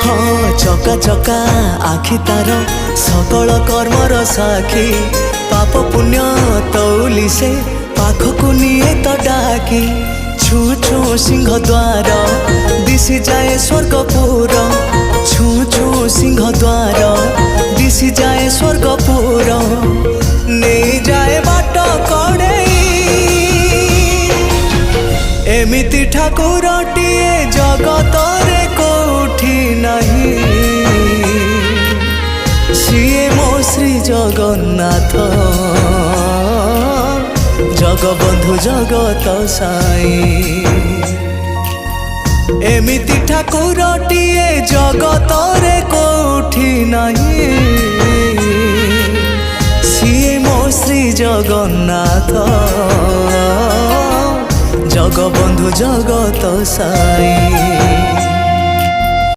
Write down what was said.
हाँ चका चका आखि तार सकल कर्मर साखी पाप पुण्य तौली से पाखकु निये तो डाकी छू छू सिंह द्वार दिशि जाए स्वर्गपुर छू छू सिंह द्वार दिशि जाए स्वर्गपुर नहीं जाए बाट कड़े एमिति ठाकुरटिए जगत रे कोठी नहीं सीए मो श्री जगन्नाथ जगबंधु जगत साई एमिति ठाकुरटिए जगत रे कोठी नहीं सीए मो श्री जगन्नाथ जगबंधु जगत साई।